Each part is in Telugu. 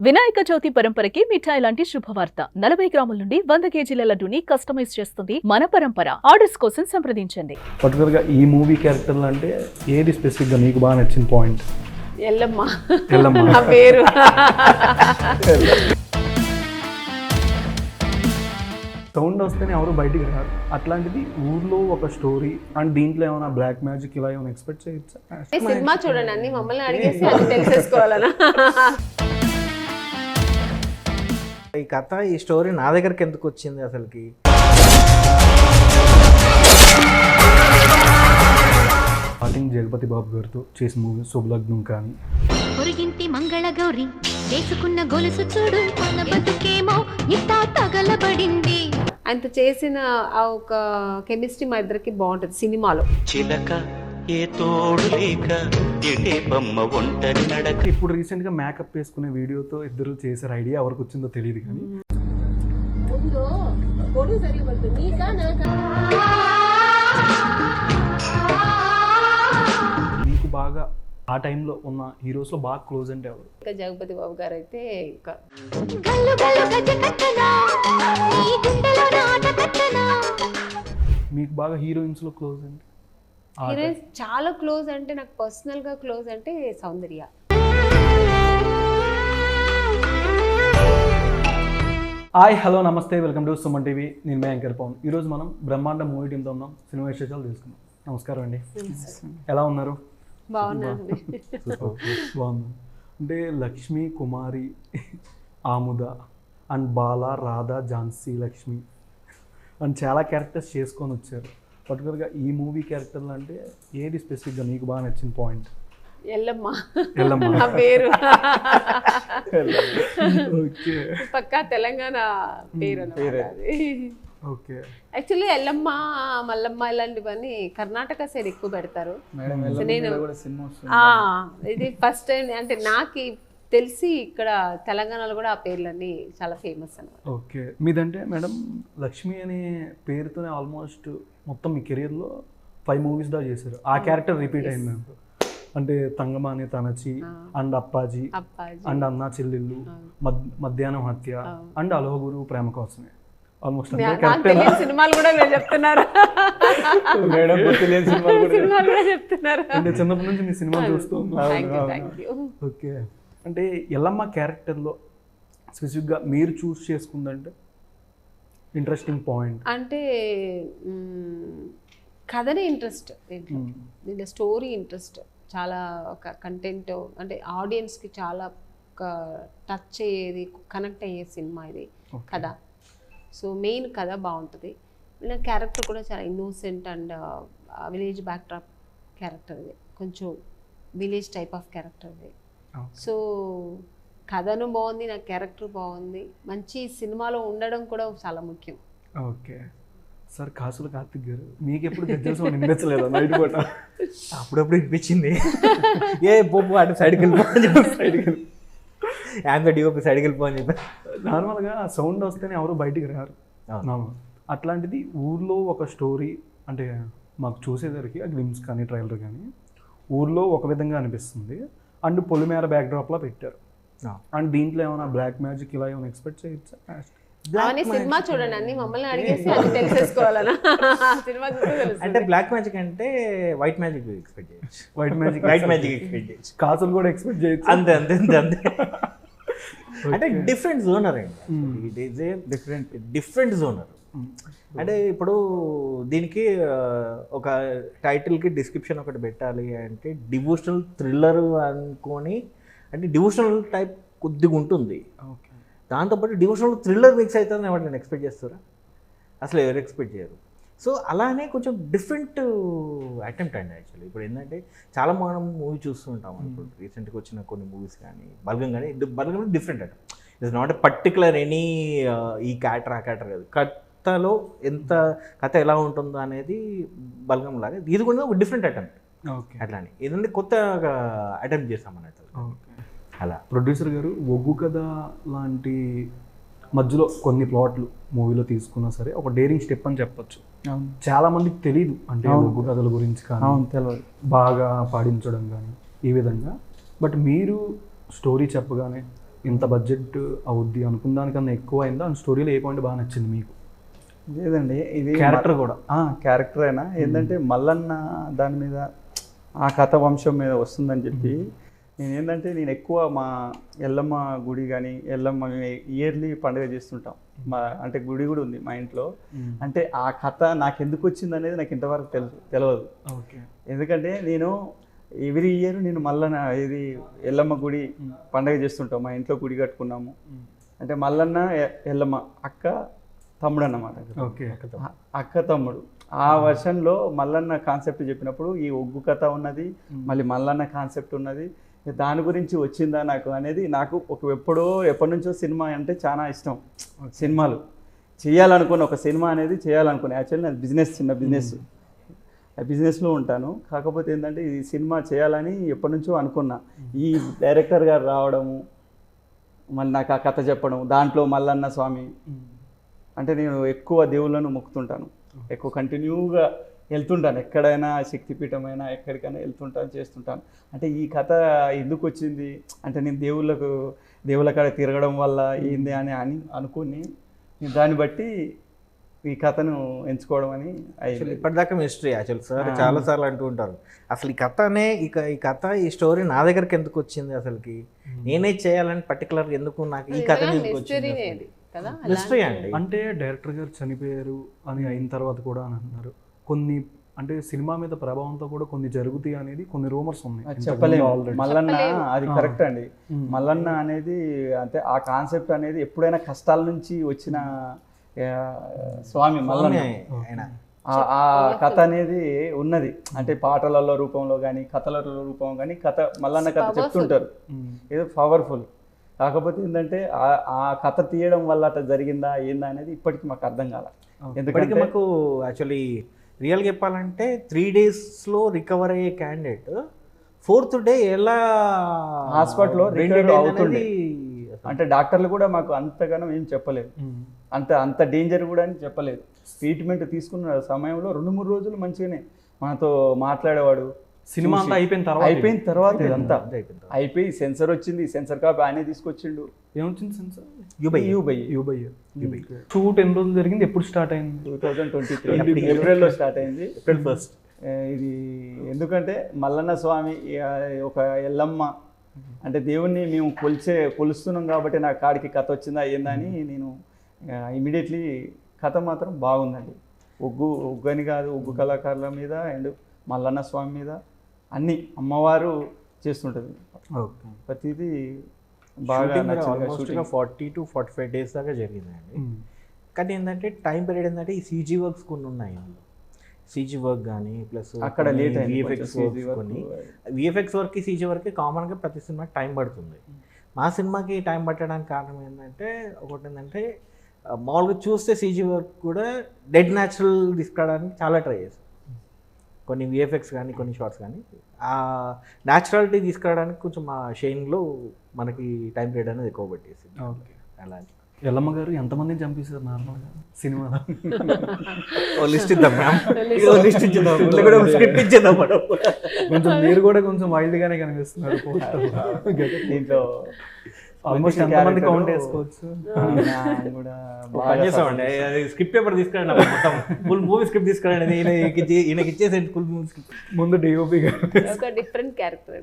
వినాయక చవితి పరంపరకి మిఠాయి లాంటి శుభవార్త 40 గ్రాముల నుండి 100 కేజీల లడ్డూని కస్టమైజ్ చేస్తుంది మన పరంపర. ఆర్డర్స్ కోసం సంప్రదించండి. పర్టికులర్ గా ఈ మూవీ క్యారెక్టర్లు అంటే ఏది స్పెసిఫిక్ గా నీకు బాగా నచ్చిన పాయింట్? ఎల్లమ్మ ఎల్లమ్మ నా పేరు. సౌండ్ వస్తేనే ఎవరు బయటికి రారు. అట్లాంటిది ఊర్లో ఒక స్టోరీ అండ్ దీంట్లో ఏమైనా బ్లాక్ మ్యాజిక్ ఇలా ఏమైనా ఎక్స్పెక్ట్ చేయొచ్చా? సినిమా చూడండి, అన్ని మమ్మల్ని అడిగేసి అది తెలిసేసుకోవాలనా? ఈ కథ, ఈ స్టోరీ నా దగ్గరికి ఎందుకు వచ్చింది అసలుకి? స్టార్టింగ్ జగపతి బాబు గారితో చేసిన మూవీ శుభలగ్నం కానీ, పొరిగింటి మంగళ గౌరి చేసుకున్న గొలుసు చూడు మన బతుకేమో ఇట్టా తగలబడింది. ఆయనతో చేసిన ఆ ఒక కెమిస్ట్రీ మా ఇద్దరికి బాగుంటుంది సినిమాలో. చిలక ఏ తోడు లేక ఎటే బొమ్మ ఒంటరి నడక. ఇప్పుడు రీసెంట్ గా మేకప్ వేసుకునే వీడియోతో ఇద్దరు చేశారు. ఐడియా ఎవరికి వచ్చిందో తెలియదు కానీ మీకు బాగా ఆ టైంలో ఉన్న హీరోస్ లో బాగా క్లోజ్ అంటే ఎవరు? ఇంకా జగపతి బాబు గారు అయితే ఇంకా గల్లు గల్లు గజ్జ కట్టనా నీ గుండెలో నాట కట్టనా. మీకు బాగా హీరోయిన్స్ లో క్లోజ్ అంటే? హీరోయిన్స్ చాలా క్లోజ్ అంటే నాకు పర్సనల్ గా క్లోజ్ అంటే సౌందర్య. హాయ్ హలో నమస్తే, వెల్కమ్ టు సుమన్ టీవీ. నేను మే యాంకర్ పవన్. ఈరోజు మనం బ్రహ్మాండ మూవీ టీంతో ఉన్నాం. సినిమా విశేషాలు తెలుసుకుందాం. నమస్కారం అండి, ఎలా ఉన్నారు? బాగున్నాను. బాగున్నాను. అంటే లక్ష్మి, కుమారి, ఆముద అండ్ బాల, రాధ, ఝాన్సీ లక్ష్మి అండ్ చాలా క్యారెక్టర్స్ చేసుకొని వచ్చారు. పర్టికులర్గా ఈ మూవీ క్యారెక్టర్లు అంటే ఏది స్పెసిఫిక్గా నీకు బాగా నచ్చిన పాయింట్? ఎల్లమ్మ ఎల్లమ్మ నా పేరు. ఓకే పక్కా తెలంగాణ పేరు అన్నమాట అది. ఓకే. యాక్చువల్లీ ఎల్లమ్మ, మల్లమ్మ ఇలాంటివన్నీ కర్ణాటక సైడ్ ఎక్కువ పెడతారు. సో నేను ఇది ఫస్ట్ టైం అంటే నాకు తెలిసి ఇక్కడ తెలంగాణలో కూడా ఆ పేర్లన్నీ చాలా ఫేమస్ అన్నమాట. ఓకే. మీదంటే మేడం లక్ష్మి అనే పేరుతోనే ఆల్మోస్ట్ మొత్తం మీ కెరీర్లో 5 మూవీస్ దా చేశారు. ఆ క్యారెక్టర్ రిపీట్ అయింది నాకు. అంటే తంగమాని తనచి అండ్ అప్పాజీ అండ్ అన్నా చెల్లెళ్ళు, మధ్యాహ్నం హత్య అండ్ అలోగురు ప్రేమ కోసమే. ఆల్మోస్ట్ సినిమాలు కూడా మీరు చెప్తున్నారు. సినిమాలు కూడా చెప్తున్నారు. అంటే చిన్నప్పటి నుంచి మీ సినిమా చూస్తూ ఓకే. అంటే ఎల్లమ్మ క్యారెక్టర్లో స్పెసిఫిక్గా మీరు చూస్ చేసుకుందంటే ఇంట్రెస్టింగ్ పాయింట్ అంటే కథనే ఇంట్రెస్ట్, దీంట్లో స్టోరీ ఇంట్రెస్ట్, చాలా ఒక కంటెంట్ అంటే ఆడియన్స్కి చాలా ఒక టచ్ అయ్యేది, కనెక్ట్ అయ్యే సినిమా ఇది కథ. సో మెయిన్ కథ బాగుంటుంది. నా క్యారెక్టర్ కూడా చాలా innocent and village backdrop character ఇది, కొంచెం విలేజ్ టైప్ ఆఫ్ క్యారెక్టర్ ఇది. సో కథను బాగుంది, నా క్యారెక్టర్ బాగుంది, మంచి సినిమాలో ఉండడం కూడా చాలా ముఖ్యం. Okay sir. కాసుల కార్తిక్ గారు మీకు ఎప్పుడు గజ్జల వినిపించలేదు నైట్ పూట? అప్పుడప్పుడు వినిపించింది. ఏ పోపు అటు సైడ్కి వెళ్ళిపోని చెప్పి సైడ్కి వెళ్ళిపోని చెప్పి నార్మల్గా సౌండ్ వస్తేనే ఎవరు బయటికి రారు. అట్లాంటిది ఊర్లో ఒక స్టోరీ అంటే మాకు చూసేసరికి ఆ గ్లిమ్స్ కానీ ట్రైలర్ కానీ ఊర్లో ఒక విధంగా అనిపిస్తుంది అండ్ పొలిమేర బ్యాక్డ్రాప్లో పెట్టారు. అండ్ దీంట్లో ఏమైనా బ్లాక్ మ్యాజిక్ ఇలా ఏమైనా ఎక్స్పెక్ట్ చేయొచ్చా? సినిమా చూడండి, అన్ని మమ్మల్ని అడిగేసి అది తెలిసేసుకోవాలనా? సినిమా అంటే బ్లాక్ మ్యాజిక్ అంటే వైట్ మ్యాజిక్ ఎక్స్పెక్ట్ చేయొచ్చు. వైట్ మ్యాజిక్ ఎక్స్పెక్ట్ చేయొచ్చు. కాసులు కూడా ఎక్స్పెక్ట్ చేయొచ్చు. అంతే అంతే అంతే. అంటే డిఫరెంట్ జోనర్ అండి. It is a different genre. అంటే ఇప్పుడు దీనికి ఒక టైటిల్కి డిస్క్రిప్షన్ ఒకటి పెట్టాలి అంటే డివోషనల్ థ్రిల్లర్ అనుకొని, అంటే డివోషనల్ టైప్ కొద్దిగా ఉంటుంది. ఓకే. దాంతోపాటు డివోషనల్ థ్రిల్లర్ మిక్స్ అవుతుందని ఎవరు నేను ఎక్స్పెక్ట్ చేస్తారా? అసలు ఎవరు ఎక్స్పెక్ట్ చేయరు. సో అలానే కొంచెం డిఫరెంట్ అటెంప్ట్ అండి. యాక్చువల్లీ ఇప్పుడు ఏంటంటే చాలా మనం మూవీ చూస్తూ ఉంటాం. ఇప్పుడు రీసెంట్గా వచ్చిన కొన్ని మూవీస్ కానీ బల్గం కానీ, Balagam different attempt. It's not a particular any ఈ క్యాటర్ ఆ క్యాటర్ కాదు. కథలో ఎంత కథ ఎలా ఉంటుందో అనేది బల్గం లాగా ఇది కూడా ఒక డిఫరెంట్ అటెంప్ట్. ఓకే. అట్లానే ఏదంటే కొత్త అటెంప్ట్ చేస్తాం అన్నట్టు. ఓకే. అలా ప్రొడ్యూసర్ గారు ఒగ్గు కథ లాంటి మధ్యలో కొన్ని ప్లాట్లు మూవీలో తీసుకున్నా సరే ఒక డేరింగ్ స్టెప్ అని చెప్పొచ్చు. చాలా మందికి తెలియదు అంటే ఒగ్గు కథల గురించి కానీ తెలియదు, బాగా పాడించడం కానీ ఈ విధంగా. బట్ మీరు స్టోరీ చెప్పగానే ఇంత బడ్జెట్ అవుద్ది అనుకున్న దానికన్నా ఎక్కువ అయిందా అండ్ స్టోరీలో ఏ పాయింట్ బాగా నచ్చింది మీకు? లేదండి, ఇది క్యారెక్టర్ కూడా క్యారెక్టర్ అయినా ఏంటంటే మల్లన్న దాని మీద ఆ కథ వంశం మీద వస్తుందని చెప్పి నేను ఎక్కువ మా ఎల్లమ్మ గుడి కానీ ఎల్లమ్మ ఇయర్లీ పండుగ చేస్తుంటాం. అంటే గుడి కూడా ఉంది మా ఇంట్లో. అంటే ఆ కథ నాకు ఎందుకు వచ్చింది అనేది నాకు ఇంతవరకు తెలియదు. ఎందుకంటే నేను ఎవ్రీ ఇయర్ నేను మల్లన్న ఇది ఎల్లమ్మ గుడి పండుగ చేస్తుంటాం. మా ఇంట్లో గుడి కట్టుకున్నాము. అంటే మల్లన్న ఎల్లమ్మ అక్క తమ్ముడు అన్నమాట. అక్క తమ్ముడు ఆ వర్షన్లో మల్లన్న కాన్సెప్ట్ చెప్పినప్పుడు ఈ ఒగ్గు కథ ఉన్నది, మళ్ళీ మల్లన్న కాన్సెప్ట్ ఉన్నది. దాని గురించి వచ్చిందా నాకు అనేది నాకు ఎప్పటి నుంచో సినిమా అంటే చాలా ఇష్టం. సినిమాలు చేయాలనుకున్న ఒక సినిమా అనేది చేయాలనుకున్నా. యాక్చువల్లీ నాకు చిన్న బిజినెస్లో ఉంటాను. కాకపోతే ఏంటంటే ఈ సినిమా చేయాలని ఎప్పటి నుంచో అనుకున్నా. ఈ డైరెక్టర్ గారు రావడము, మళ్ళీ నాకు ఆ కథ చెప్పడం, దాంట్లో మల్లన్న స్వామి అంటే నేను ఎక్కువ దేవుళ్ళను మొక్కుతుంటాను, ఎక్కువ కంటిన్యూగా వెళ్తుంటాను. ఎక్కడైనా శక్తిపీఠమైనా ఎక్కడికైనా వెళ్తుంటాను, చేస్తుంటాను. అంటే ఈ కథ ఎందుకు వచ్చింది అంటే నేను దేవుళ్ళ కాడ తిరగడం వల్ల ఏంది అని అనుకుని దాన్ని బట్టి ఈ కథను ఎంచుకోవడం అని అయ్యింది. ఇప్పటిదాకా మిస్టరీ యాక్చువల్ సార్ చాలాసార్లు అంటూ ఉంటారు, అసలు ఈ కథ ఈ స్టోరీ నా దగ్గరికి ఎందుకు వచ్చింది, అసలుకి నేనే చేయాలని పర్టికులర్ ఎందుకు నాకు ఈ కథ ఎందుకు వచ్చింది మిస్టరీ అండి. అంటే డైరెక్టర్ గారు చనిపోయారు అని అయిన తర్వాత కూడా అని అంటున్నారు. కొన్ని అంటే సినిమా మీద ప్రభావంతో కూడా కొన్ని జరుగుతాయి అనేది కొన్ని రూమర్స్ ఉన్నాయి. చెప్పలేము. మల్లన్న అది కరెక్ట్ అండి. మల్లన్న అనేది అంటే ఆ కాన్సెప్ట్ అనేది ఎప్పుడైనా కష్టాల నుంచి వచ్చిన స్వామి మల్లన్న. ఆ కథ అనేది ఉన్నది. అంటే పాటలలో రూపంలో కానీ కథల రూపంలో కానీ మల్లన్న కథ చెప్తుంటారు. ఏదో పవర్ఫుల్. కాకపోతే ఏంటంటే ఆ కథ తీయడం వల్ల అట్లా జరిగిందా ఏందా అనేది ఇప్పటికీ మాకు అర్థం కాల. ఎందుకంటే మాకు యాక్చువల్లీ రియల్గా చెప్పాలంటే 3 daysలో రికవర్ అయ్యే క్యాండిడేట్ 4th day ఎలా హాస్పిటల్లో రికవర్ అవుతుంది అంటే డాక్టర్లు కూడా మాకు అంతగానో ఏం చెప్పలేదు. అంత డేంజర్ కూడా అని చెప్పలేదు. ట్రీట్మెంట్ తీసుకున్న సమయంలో 2-3 రోజులు మంచిగానే మనతో మాట్లాడేవాడు. సినిమా అంతా అయిపోయిన తర్వాత ఇదంతా అయిపోయి సెన్సర్ వచ్చింది. సెన్సర్ కాపీ ఆయనే తీసుకొచ్చిండు. ఏమొచ్చింది సెన్సర్? యూబై. షూట్ ఎన్ని రోజులు జరిగింది, ఎప్పుడు స్టార్ట్ అయింది? 2023 ఏప్రిల్లో స్టార్ట్ అయింది. April 1st. ఇది ఎందుకంటే మల్లన్న స్వామి ఒక ఎల్లమ్మ అంటే దేవుణ్ణి మేము కొలుస్తున్నాం కాబట్టి నా కాడికి కథ వచ్చిందా ఏందా అని నేను ఇమీడియట్లీ కథ మాత్రం బాగుందండి. ఒగ్గు అని కాదు, ఒగ్గు కళాకారుల మీద అండ్ మల్లన్న స్వామి మీద అన్ని అమ్మవారు చేస్తుంటుంది. ప్రతిదీ బాగా 40 to 45 days దాకా జరిగిందండి. కానీ ఏంటంటే టైం పీరియడ్ ఏంటంటే ఈ CG వర్క్స్ కొన్ని ఉన్నాయి. CG వర్క్ కానీ ప్లస్ అక్కడ లేట్ VFX వర్క్కి CG వర్క్కి కామన్గా ప్రతి సినిమాకి టైం పడుతుంది. మా సినిమాకి టైం పట్టడానికి కారణం ఏంటంటే ఒకటి ఏంటంటే మామూలుగా చూస్తే CG వర్క్ కూడా డెడ్ న్యాచురల్ తీసుకురావడానికి చాలా ట్రై చేశారు. కొన్ని VFX కానీ కొన్ని షార్ట్స్ కానీ ఆ న్యాచురాలిటీ తీసుకురావడానికి కొంచెం మా షైన్లో మనకి టైం పీరియడ్ అనేది ఎక్కువ పట్టేసింది. అలాంటి ఎల్లమ్మ గారు ఎంతమందిని చంపేశారు నార్మల్గా సినిమాలో? లిస్ట్ ఇద్దాం స్క్రిప్ట్ ఇచ్చేద్దాం. కొంచెం మీరు కూడా కొంచెం వైల్డ్గానే కనిపిస్తున్నారు దీంట్లో. ఆల్మోస్ట్ ఎంతమంది కౌంట్ చేసుకోవచ్చు? చేసామండి అది స్క్రిప్ట్ పేపర్ తీసుకురండి, మొత్తం ఫుల్ మూవీ స్క్రిప్ట్ తీసుకురండి, ఈయనకి ఇచ్చేసేయండి ఫుల్ మూవీ స్క్రిప్ట్. ముందు DOP ఒక డిఫరెంట్ క్యారెక్టర్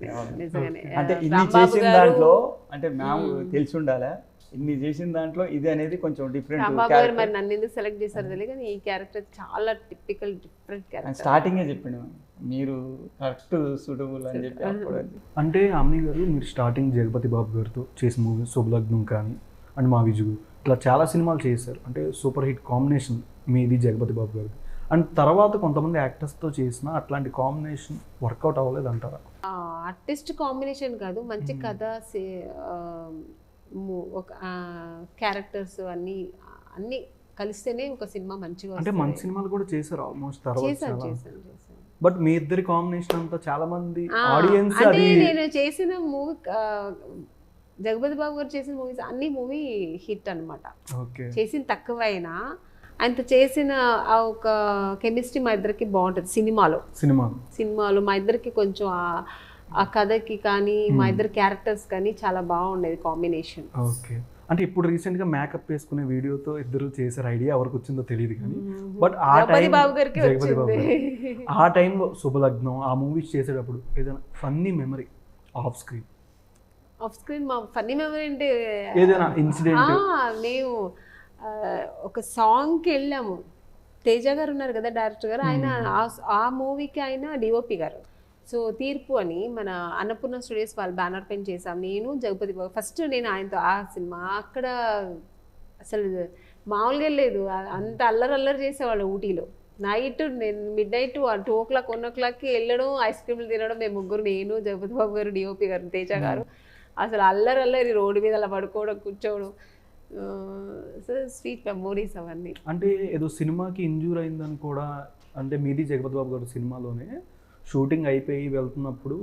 అంటే ఇన్ని చేసిన దాంట్లో అంటే మేము తెలిసి ఉండాలా, ఇన్ని చేసిన దాంట్లో ఇది అనేది కొంచెం డిఫరెంట్. మరి నన్ను ఎందుకు సెలెక్ట్ చేశారు తెలియదు కానీ ఈ క్యారెక్టర్ చాలా టిపికల్ డిఫరెంట్ క్యారెక్టర్. స్టార్టింగే చెప్పిండు మీరు కరెక్ట్ సూటబుల్ అని చెప్పి అప్పుడు. అంటే అమ్ని గారు మీరు స్టార్టింగ్ జగపతి బాబు గారితో చేసిన మూవీ శుభలగ్నం కానీ అండ్ మా విజుగు ఇట్లా చాలా సినిమాలు చేశారు. అంటే సూపర్ హిట్ కాంబినేషన్ మీది జగపతి బాబు గారిది. అండ్ తర్వాత కొంతమంది యాక్టర్స్తో చేసిన అట్లాంటి కాంబినేషన్ వర్కౌట్ అవ్వలేదు అంటారా? ఆర్టిస్ట్ కాంబినేషన్ కాదు, మంచి కథ, ఒక క్యారెక్టర్స్ అన్ని కలిస్తేనే ఒక సినిమా మంచిగా. అంటే మంచి సినిమాలు కూడా చేశారు ఆల్మోస్ట్ చేశాను. బట్ మీ ఇద్దరి కాంబినేషన్ అంతా చాలా మంది ఆడియన్స్ అంటే నేను చేసిన మూవీ జగపతి బాబు గారు చేసిన మూవీస్ అన్ని మూవీ హిట్ అనమాట. చేసిన తక్కువైనా ఆయనతో చేసిన ఆ ఒక కెమిస్ట్రీ మా ఇద్దరికి బాగుంటుంది. సినిమాలో మా ఇద్దరికి కొంచెం ఆ కథకి కానీ మా ఇద్దరు క్యారెక్టర్స్ కానీ చాలా బాగుండేది కాంబినేషన్. ఓకే. అంటే ఇప్పుడు రీసెంట్గా మేకప్ వేసుకునే వీడియోతో ఇద్దరు చేశారు, ఐడియా ఎవరికి వచ్చిందో తెలియదు కానీ బట్ ఆ జగపతి టైం బాబు గారికి జగపతి బాబు వచ్చింది. గారు. ఆ టైంలో శుభలగ్నం ఆ మూవీస్ చేసేటప్పుడు ఏదైనా funny memory off screen, off screen మా ఫన్నీ మెమరీ అంటే ఏదైనా ఇన్సిడెంట్? మేము ఒక సాంగ్కి వెళ్ళాము. తేజ గారు ఉన్నారు కదా డైరెక్టర్ గారు, ఆయన ఆ మూవీకి ఆయన డిఓపి గారు. సో తీర్పు అని మన అన్నపూర్ణ స్టూడియోస్ వాళ్ళు బ్యానర్ పైన చేసాం, నేను జగపతి బాబు. ఫస్ట్ నేను ఆయనతో ఆ సినిమా అక్కడ అసలు మామూలుగా లేదు, అంత అల్లరి చేసేవాళ్ళు ఊటీలో. నైట్ నేను మిడ్ నైట్ 2 o'clock 1 o'clockకి వెళ్ళడం, ఐస్ క్రీమ్లు తినడం, మేము ముగ్గురు, నేను జగపతి బాబు గారు, డిఓపి గారు, తేజ గారు. అసలు అల్లరి రోడ్డు మీద అలా పడుకోవడం, కూర్చోవడం. సో స్వీట్ మెమోరీస్ అవన్నీ. అంటే ఏదో సినిమాకి ఇంజూర్ అయిందని కూడా, అంటే మీది జగపతి బాబు గారు సినిమాలోనే షూటింగ్ అయిపోయి వెళ్తున్నప్పుడు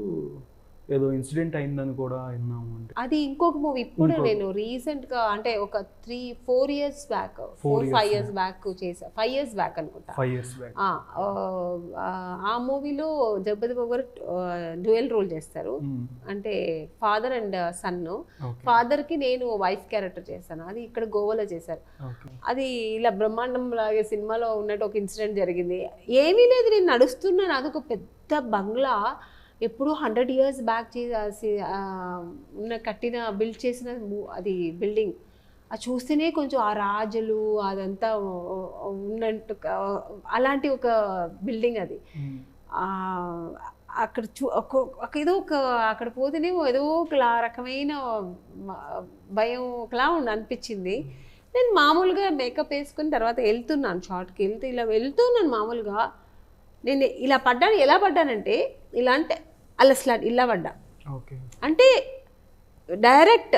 ఏదో ఇన్సిడెంట్ అయిందని కూడా విన్నాము. అంటే అది ఇంకొక మూవీ. ఇప్పుడు నేను రీసెంట్గా అంటే ఒక 3-4 years బ్యాక్, 4-5 years బ్యాక్ చేసా. 5 years బ్యాక్ అనుకుంటా. 5 years బ్యాక్. ఆ మూవీలో జగపతి బాబు గారు డ్యూయల్ రోల్ చేస్తారు. అంటే ఫాదర్ అండ్ సన్. ఫాదర్కి నేను వైఫ్ క్యారెక్టర్ చేశాను. అది ఇక్కడ గోవాలో చేశారు. అది ఇలా బ్రహ్మాండం లాగే సినిమాలో ఉన్నట్టు ఒక ఇన్సిడెంట్ జరిగింది. ఏమీ లేదు, నేను నడుస్తున్నాను, అదొక పెద్ద బంగ్లా, ఎప్పుడూ 100 years బ్యాక్ కట్టిన బిల్డ్ చేసిన అది బిల్డింగ్. అది చూస్తేనే కొంచెం ఆ రాజులు అదంతా ఉన్నట్టు అలాంటి ఒక బిల్డింగ్ అది. అక్కడ ఏదో ఒక అక్కడ పోతేనే ఏదో ఒక రకమైన భయం ఒకలా అనిపించింది. నేను మామూలుగా మేకప్ వేసుకుని తర్వాత వెళ్తున్నాను, షార్ట్కి ఇలా వెళ్తున్నాను. మామూలుగా నేను ఇలా పడ్డాను. ఎలా పడ్డానంటే ఇలా అంటే అలా స్లాట్ ఇలా పడ్డా. అంటే డైరెక్ట్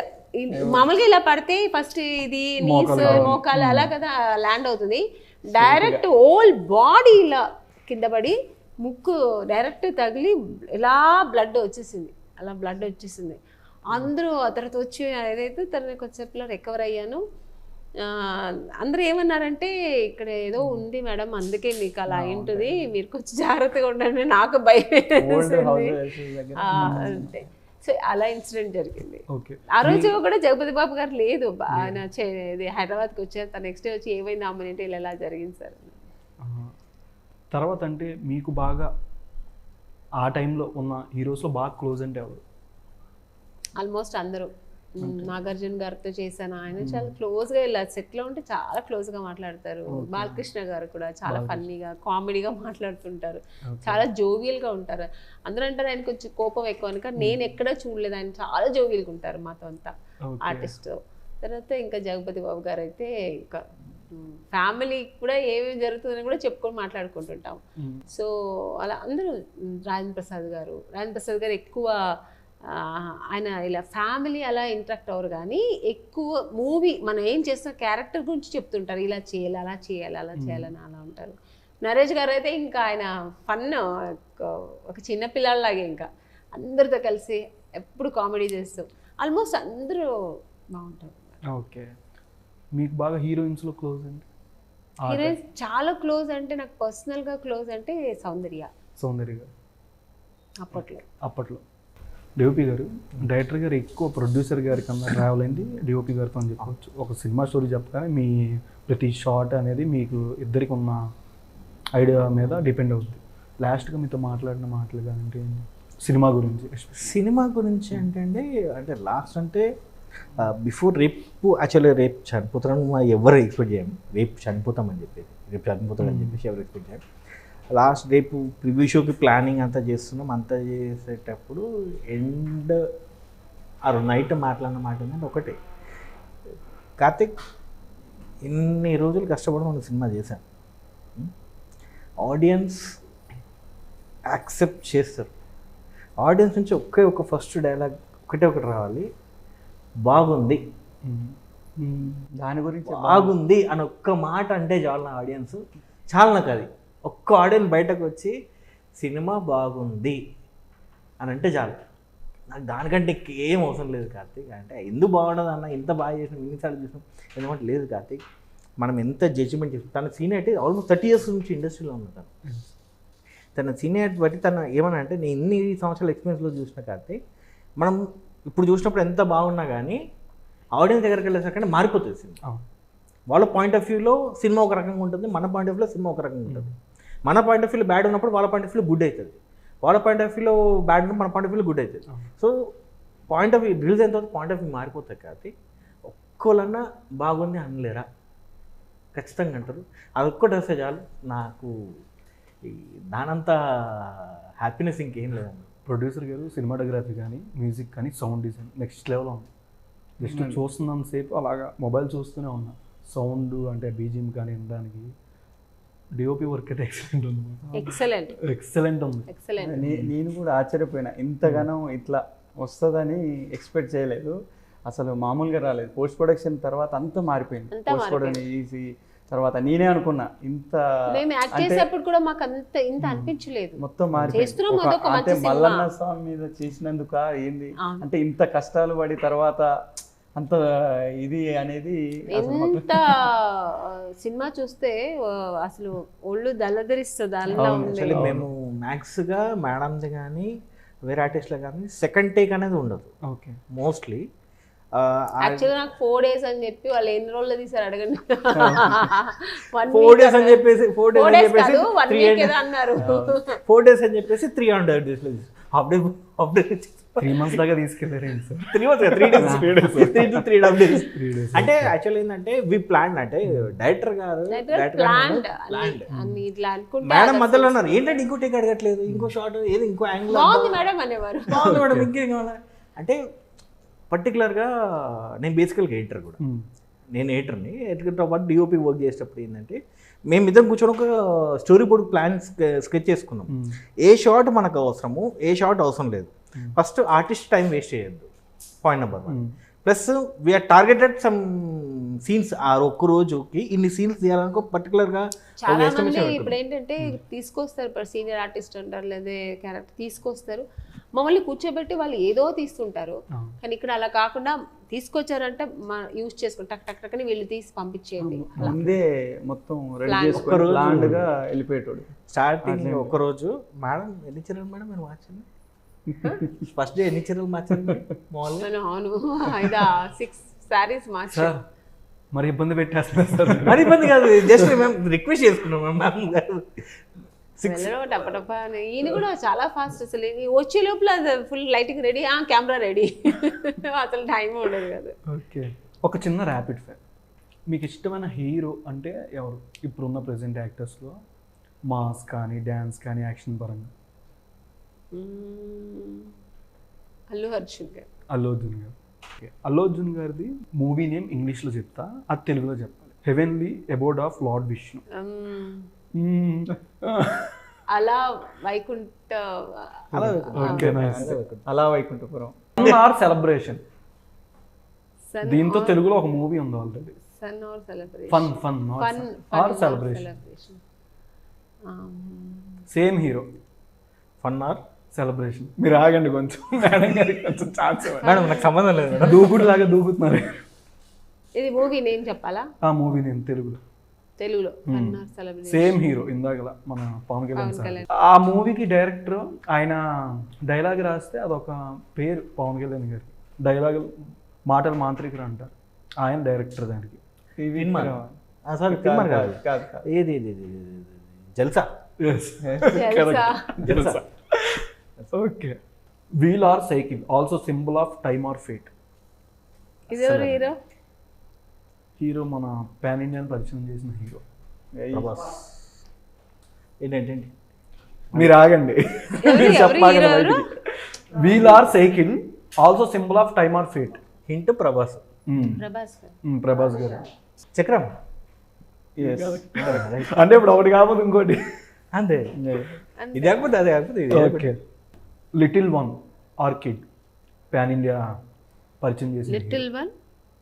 మామూలుగా ఇలా పడితే ఫస్ట్ ఇది నీస్ మోకాలు అలా కదా ల్యాండ్ అవుతుంది. డైరెక్ట్ హోల్ బాడీ ఇలా కింద పడి ముక్కు డైరెక్ట్ తగిలి ఇలా బ్లడ్ వచ్చేసింది. అలా బ్లడ్ వచ్చేసింది. అందరూ ఆ తర్వాత వచ్చి ఏదైతే తనని కొంచెంసేపులో రికవర్ అయ్యాను. అందరూ ఏమన్నారంటే ఇక్కడ ఏదో ఉంది మేడం, అందుకే మీకు అలా అయింటుంది, మీరు కొంచెం జాగ్రత్తగా ఉండండి. నాకు భయం అంటే. సో అలా ఇన్సిడెంట్ జరిగింది. ఆ రోజు కూడా జగపతి బాబు గారు లేదు, ఆయన హైదరాబాద్కి వచ్చారు. తన నెక్స్ట్ డే వచ్చి ఏమైంది అమ్మని అంటే ఇలా జరిగింది సార్. తర్వాత అంటే మీకు బాగా ఆ టైంలో ఉన్న హీరోస్లో బాగా క్లోజ్ అంటే ఎవరు? ఆల్మోస్ట్ అందరూ. నాగార్జున గారితో చేశాను, ఆయన చాలా క్లోజ్గా ఇలా సెట్లో ఉంటే చాలా క్లోజ్గా మాట్లాడతారు. బాలకృష్ణ గారు కూడా చాలా ఫన్నీగా కామెడీగా మాట్లాడుతుంటారు, చాలా జోవియల్గా ఉంటారు. అందరూ అంటారు ఆయన కొంచెం కోపం ఎక్కువ అని, కానీ నేను ఎక్కడా చూడలేదు, ఆయన చాలా జోవియల్గా ఉంటారు మాతో అంతా ఆర్టిస్ట్. తర్వాత ఇంకా జగపతి బాబు గారు అయితే ఇంకా ఫ్యామిలీ కూడా ఏమేమి జరుగుతుందని కూడా చెప్పుకొని మాట్లాడుకుంటుంటాం. సో అలా అందరూ. రాజేంద్ర ప్రసాద్ గారు ఎక్కువ ఆయన ఇలా ఫ్యామిలీ అలా ఇంటరాక్ట్ అవ్వరు, కానీ ఎక్కువ మూవీ మనం ఏం చేస్తున్న క్యారెక్టర్ గురించి చెప్తుంటారు, ఇలా చేయాలి అలా చేయాలి అలా చేయాలని అలా ఉంటారు. నరేష్ గారు అయితే ఇంకా ఆయన ఫన్, ఒక చిన్న పిల్లలాగే ఇంకా అందరితో కలిసి ఎప్పుడు కామెడీ చేస్తూ ఆల్మోస్ట్ అందరూ బాగుంటారు. ఓకే. మీకు బాగా హీరోయిన్స్లో క్లోజ్ అంటే? హీరోయిన్స్ చాలా క్లోజ్ అంటే నాకు పర్సనల్గా క్లోజ్ అంటే సౌందర్య గారు. అప్పట్లో డిఓపి గారు, డైరెక్టర్ గారు ఎక్కువ ప్రొడ్యూసర్ గారి కన్నా ట్రావెల్ అయింది డిఓపి గారితో అని చెప్పవచ్చు. ఒక సినిమా స్టోరీ చెప్పగానే మీ ప్రతి షాట్ అనేది మీకు ఇద్దరికి ఉన్న ఐడియా మీద డిపెండ్ అవుతుంది. లాస్ట్గా మీతో మాట్లాడిన మాటలు కానీ సినిమా గురించి అంటే లాస్ట్ అంటే బిఫోర్ రేపు యాక్చువల్లీ రేపు చనిపోతారని ఎవరు ఎక్స్పెక్ట్ చేయము. రేపు చనిపోతామని చెప్పేసి, రేపు చనిపోతామని చెప్పేసి ఎవరు ఎక్స్పెక్ట్ చేయము. లాస్ట్ రేపు ప్రివ్యూ షోకి ప్లానింగ్ అంతా చేస్తున్నాం. అంతా చేసేటప్పుడు ఎండ్ నైట్ మాట్లాడిన మాట ఏంటంటే ఒకటే, కార్తిక్ ఇన్ని రోజులు కష్టపడి మనం సినిమా చేశాం, ఆడియన్స్ యాక్సెప్ట్ చేస్తారు. ఆడియన్స్ నుంచి ఒక ఫస్ట్ డైలాగ్ ఒకటి రావాలి, బాగుంది, దాని గురించి బాగుంది అని ఒక్క మాట అంటే చాలు నా ఆడియన్స్. చాలా నాకు అది ఒక్క ఆడియన్స్ బయటకు వచ్చి సినిమా బాగుంది అని అంటే చాలు. నాకు దానికంటే ఏం అవసరం లేదు కార్తీక్. అంటే ఎందుకు బాగుండదు అన్న, ఇంత బాగా చేసినాం, ఇన్నిసార్లు చేసినాం ఎందుకంటే లేదు కార్తీక్. మనం ఎంత జడ్జిమెంట్ చేస్తాం. తన సీనియారిటీ ఆల్మోస్ట్ 30 years నుంచి ఇండస్ట్రీలో ఉంది. తన సీనియారిటీ బట్టి తను ఏమన్నా అంటే నేను ఇన్ని సంవత్సరాల ఎక్స్పీరియన్స్లో చూసిన కాబట్టి మనం ఇప్పుడు చూసినప్పుడు ఎంత బాగున్నా కానీ ఆడియన్స్ దగ్గరికి వెళ్ళేసరికి మారిపోతుంది సినిమా. వాళ్ళ పాయింట్ ఆఫ్ వ్యూలో సినిమా ఒక రకంగా ఉంటుంది, మన పాయింట్ ఆఫ్ వ్యూలో సినిమా ఒక రకంగా ఉంటుంది. మన పాయింట్ ఆఫ్ వ్యూలో బ్యాడ్ ఉన్నప్పుడు వాళ్ళ పాయింట్ ఆఫ్ వ్యూలో గుడ్ అవుతుంది, వాళ్ళ పాయింట్ ఆఫ్ వ్యూలో బ్యాడ్ ఉన్నప్పుడు మన పాయింట్ ఆఫ్ వ్యూలో గుడ్ అవుతుంది. So point of view release అయిన తర్వాత పాయింట్ ఆఫ్ వ్యూ మారిపోతాయి కాబట్టి ఒక్కోలన్నా బాగుంది అనలేరా, ఖచ్చితంగా అంటారు. అది ఒక్కటి వస్తే చాలు నాకు, దానంతా హ్యాపీనెస్ ఇంకేం లేదండి. ప్రొడ్యూసర్ గారు సినిమాటోగ్రఫీ కానీ మ్యూజిక్ కానీ సౌండ్ డిజైన్ నెక్స్ట్ లెవెల్ ఉంది. జస్ట్ చూస్తున్నంత సేపు అలాగా మొబైల్ చూస్తూనే ఉన్నా. సౌండ్ అంటే బీజిఎం కానీ వినడానికి డిఓపి వర్క్ అయితే ఎక్సలెంట్ ఉంది. ఎక్సలెంట్ ఉంది. నేను కూడా ఆశ్చర్యపోయినా, ఇంతగానో ఇట్లా వస్తుందని ఎక్స్పెక్ట్ చేయలేదు. అసలు మామూలుగా రాలేదు. పోస్ట్ ప్రొడక్షన్ తర్వాత అంతా మారిపోయింది. పోస్ట్ ప్రొడక్షన్ ఈజీ తర్వాత నేనే అనుకున్నా ఇంత కూడా మాకు అంత ఇంత అనిపించలేదు. మొత్తం మారిపోయింది. అంటే మల్లన్న స్వామి మీద చేసినందుక ఏంది అంటే ఇంత కష్టాలు పడి తర్వాత అంత ఇది అనేది ఎంత సినిమా చూస్తే అసలు ఒళ్ళు దళదరిస్తుంది అలా ఉంది. మేము మ్యాక్స్గా మేడంది కానీ వేరే ఆర్టిస్ట్లో కానీ సెకండ్ టేక్ అనేది ఉండదు. ఓకే, మోస్ట్లీ యాక్చువల్గా నాకు 4 days అని చెప్పి వాళ్ళు ఎన్ని రోజుల్లో తీసారు అడగండి. 4 days అని చెప్పేసి 4 days అని చెప్పేసి 4 days అని చెప్పేసి 300 days అప్డేట్ 3 months దాకా తీసుకెళ్ళారు. 3 to 3.5 days. అంటే యాక్చువల్ ఏంటంటే వి ప్లాన్, అంటే డైరెక్టర్ గారు మేడం మధ్యలో ఉన్నారు ఏంటంటే ఇంకో టేక్ అడగట్లేదు, ఇంకో షార్ట్ ఏదో ఇంకో యాంగిల్ మేడం అనేవారు. మేడం ఇంకేం కావాలి అంటే పర్టికులర్గా నేను బేసికల్గా ఎడిటర్ కూడా, నేను ఎడిటర్ని. ఎడిటర్తో పాటు డిఓపి వర్క్ చేసేటప్పుడు ఏంటంటే మేమిద్దరం కూర్చొని ఒక స్టోరీ బోర్డ్ ప్లాన్ స్కెచ్ చేసుకున్నాం. ఏ షార్ట్ మనకు అవసరము, ఏ షార్ట్ అవసరం లేదు. ఫస్ట్ ఆర్టిస్ట్ టైం వేస్ట్ చేయొద్దు, point number 1. Plus we are targeted some scenes. ఆ ఒక్క రోజుకి ఇన్ని సీన్స్ తీయాలనుకో పర్టికులర్గా. చాలా మంది ఇప్పుడు ఏంటంటే తీసుకొస్తారు, సీనియర్ ఆర్టిస్ట్ అంటారు లేదా క్యారెక్టర్ తీసుకొస్తారు, మమ్మల్ని కూర్చోబెట్టి వాళ్ళు ఏదో తీస్తుంటారు. కానీ ఇక్కడ అలా కాకుండా తీసుకొచ్చారంటే యూజ్ చేసుకుని టక్ టక్ టక్ అని వీళ్ళు తీసి పంపించేయండి. ముందే మొత్తం రెడీ చేసుకొని ప్లాన్డ్గా వెళ్ళిపోయేటోడు. స్టార్టింగ్ ఒకరోజు మేడం ఎన్ని చీరలు మేడం మీరు మార్చండి, ఫస్ట్ డే ఎన్ని చీరలు మార్చండి మామూలుగా. అవును, 6 sarees మార్చారు. మరి ఇబ్బంది పెట్టేస్తారు సార్. మరి ఇబ్బంది కాదు, జస్ట్ మేము రిక్వెస్ట్ చేసుకున్నాం మ్యామ్ గారు. టపటపా ఈయన కూడా చాలా ఫాస్ట్. అసలు వచ్చే లోపల full lighting ready, camera ready, అసలు టైం ఉండదు కదా. ఓకే, ఒక చిన్న ర్యాపిడ్ ఫైర్. మీకు ఇష్టమైన హీరో అంటే ఎవరు ఇప్పుడున్న ప్రెసెంట్ యాక్టర్స్లో? మాస్ కానీ డ్యాన్స్ కానీ యాక్షన్ పరంగా? అల్లు అర్జున్ గారు. అల్లు అర్జున్ గారు. ఓకే, అల్లు అర్జున్ గారిది మూవీ నేమ్ ఇంగ్లీష్లో చెప్తా, అది తెలుగులో చెప్పాలి. Heavenly అబోర్డ్ of lord Vishnu. అలా వైకుంఠ అలా వైకుంఠపురం. ఆర్ సెలబ్రేషన్, దీంతో తెలుగులో ఒక మూవీ ఉంది already. Fun fun are celebration, same hero. Fun are celebration. మీరు ఆగండి కొంచెం, మేడం గారికి కొంచెం ఛాన్స్. మేడం నాకు సంబంధం లేదు మేడం, దూకుడు లాగా దూకుతున్నారు. ఇది మూవీ నేమ్ చెప్పాలా? ఆ మూవీ నేమ్ తెలుగులో సేమ్ హీరో ఇందాకలా మన పవన్ కళ్యాణ్. ఆ మూవీకి డైరెక్టర్ ఆయన డైలాగ్ రాస్తే అదొక పేరు పవన్ కళ్యాణ్ గారికి. డైలాగ్ మాటలు మాంత్రికుడు అంటారు, ఆయన డైరెక్టర్ దానికి. ఏది Jalsa. Okay, wheel or cycle also symbol of time or fate. Hero hero మన పాన్ ఇండియన్ పరిచయం చేసిన హీరో ప్రభాస్. ఏంటంటే మీరు ఆగండి. Wheel or cycle also symbol of time or fate. Hint Prabhas. Prabhas garu. చక్రం. అంటే ఇప్పుడు ఒకటి కాకపోతే ఇంకోటి అంతే, ఇది కాకపోతే అదే కాకపోతే ఇది. Okay, little one or kid pan India పరిచయం చేసిన little one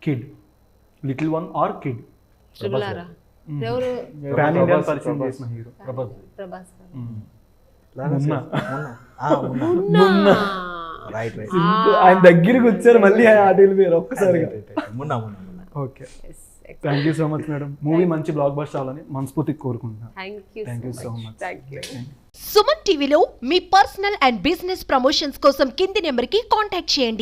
kid. Little one or kid ఎవరు పాన్ ఇండియా పరిచయం చేసిన హీరో ప్రభాస్. Right right. ఆయన దగ్గరికి వచ్చారు మళ్ళీ ఆటలు పేరు ఒక్కసారిగా. Munna. Okay, thank you so much madam. Movie మంచి బ్లాక్ బస్టర్ అవ్వాలని మనస్ఫూర్తిగా కోరుకుంటున్నాను. Thank you so much. Thank you. Suman టీవీలో మీ పర్సనల్ అండ్ బిజినెస్ ప్రమోషన్స్ కోసం కింది నెంబర్కి కాంటాక్ట్ చేయండి.